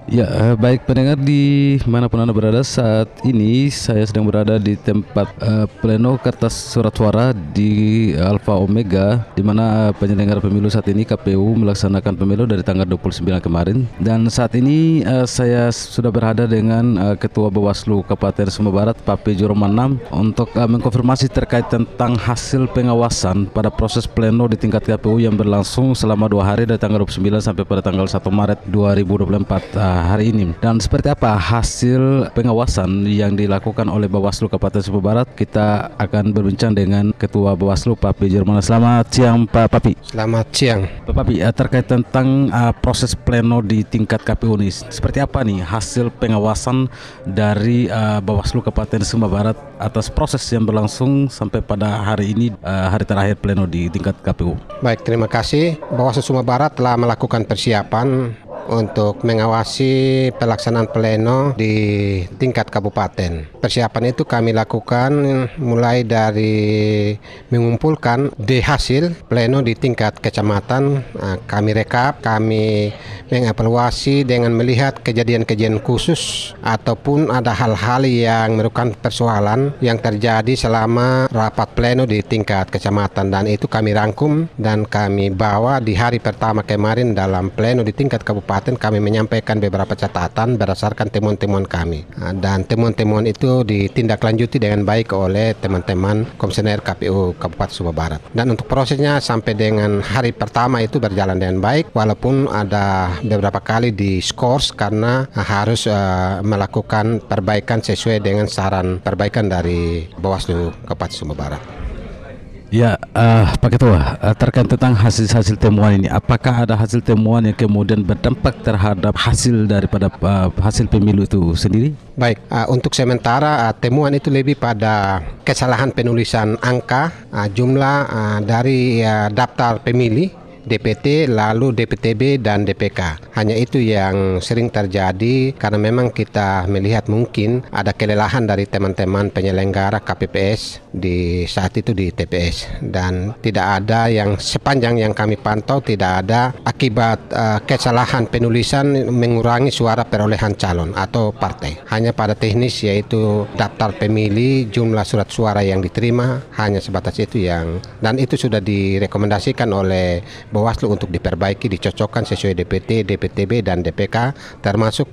Ya, baik pendengar di manapun Anda berada, saat ini saya sedang berada di tempat pleno kertas surat suara di Alfa Omega, di mana penyelenggara pemilu saat ini KPU melaksanakan pemilu dari tanggal 29 kemarin. Dan saat ini saya sudah berada dengan Ketua Bawaslu Kabupaten Sumba Barat, Pak P. Juroman 6, untuk mengkonfirmasi terkait tentang hasil pengawasan pada proses pleno di tingkat KPU yang berlangsung selama 2 hari dari tanggal 29 sampai pada tanggal 1 Maret 2024 hari ini. Dan seperti apa hasil pengawasan yang dilakukan oleh Bawaslu Kabupaten Sumba Barat, kita akan berbincang dengan Ketua Bawaslu Pak P. Juroman. Selamat siang Pak Papi. Selamat siang Pak Papi, terkait tentang proses pleno di tingkat KPU ini, seperti apa nih hasil pengawasan dari Bawaslu Kabupaten Sumba Barat atas proses yang berlangsung sampai pada hari ini, hari terakhir pleno di tingkat KPU? Baik, terima kasih. Bawaslu Sumba Barat telah melakukan persiapan untuk mengawasi pelaksanaan pleno di tingkat kabupaten. Persiapan itu kami lakukan mulai dari mengumpulkan hasil pleno di tingkat kecamatan. Kami rekap, kami mengevaluasi dengan melihat kejadian-kejadian khusus ataupun ada hal-hal yang merupakan persoalan yang terjadi selama rapat pleno di tingkat kecamatan, dan itu kami rangkum dan kami bawa di hari pertama kemarin dalam pleno di tingkat kabupaten. Kami menyampaikan beberapa catatan berdasarkan temuan-temuan kami, dan temuan-temuan itu ditindaklanjuti dengan baik oleh teman-teman komisioner KPU Kabupaten Sumba Barat. Dan untuk prosesnya sampai dengan hari pertama itu berjalan dengan baik, walaupun ada beberapa kali diskors karena harus melakukan perbaikan sesuai dengan saran perbaikan dari Bawaslu Kabupaten Sumba Barat. Ya, Pak Ketua, terkait tentang hasil temuan ini, apakah ada hasil temuan yang kemudian berdampak terhadap hasil daripada hasil pemilu itu sendiri? Baik, untuk sementara temuan itu lebih pada kesalahan penulisan angka, jumlah dari daftar pemilih, DPT, lalu DPTB dan DPK. Hanya itu yang sering terjadi karena memang kita melihat mungkin ada kelelahan dari teman-teman penyelenggara KPPS di saat itu di TPS, dan tidak ada yang sepanjang yang kami pantau tidak ada akibat kesalahan penulisan mengurangi suara perolehan calon atau partai. Hanya pada teknis yaitu daftar pemilih, jumlah surat suara yang diterima, hanya sebatas itu yang, dan itu sudah direkomendasikan oleh Bawaslu untuk diperbaiki, dicocokkan sesuai DPT, DPTB dan DPK, termasuk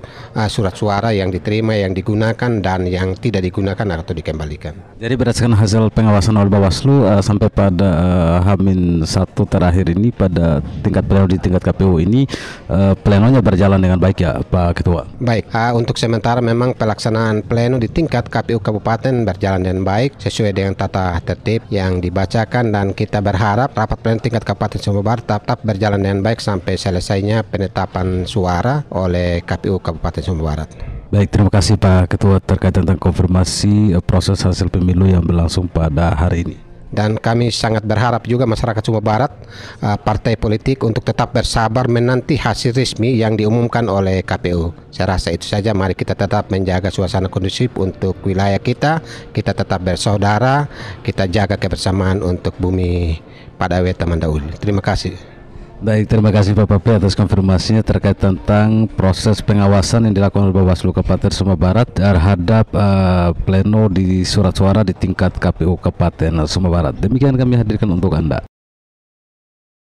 surat suara yang diterima, yang digunakan dan yang tidak digunakan atau dikembalikan. Jadi berdasarkan hasil pengawasan oleh Bawaslu sampai pada H-1 terakhir ini pada tingkat pleno di tingkat KPU ini, plenonya berjalan dengan baik ya Pak Ketua? Baik, untuk sementara memang pelaksanaan pleno di tingkat KPU Kabupaten berjalan dengan baik sesuai dengan tata tertib yang dibacakan, dan kita berharap rapat pleno tingkat Kabupaten Sumba Barat tetap berjalan dengan baik sampai selesainya penetapan suara oleh KPU Kabupaten Sumba Barat. Baik, terima kasih Pak Ketua terkait tentang konfirmasi proses hasil pemilu yang berlangsung pada hari ini. Dan kami sangat berharap juga masyarakat Sumba Barat, partai politik untuk tetap bersabar menanti hasil resmi yang diumumkan oleh KPU. Saya rasa itu saja, mari kita tetap menjaga suasana kondusif untuk wilayah kita tetap bersaudara, kita jaga kebersamaan untuk bumi Padawe Taman Daul. Terima kasih. Baik, terima kasih Pak Papi atas konfirmasinya terkait tentang proses pengawasan yang dilakukan oleh Bawaslu Kabupaten Sumba Barat terhadap pleno di surat suara di tingkat KPU Kabupaten Sumba Barat. Demikian kami hadirkan untuk Anda.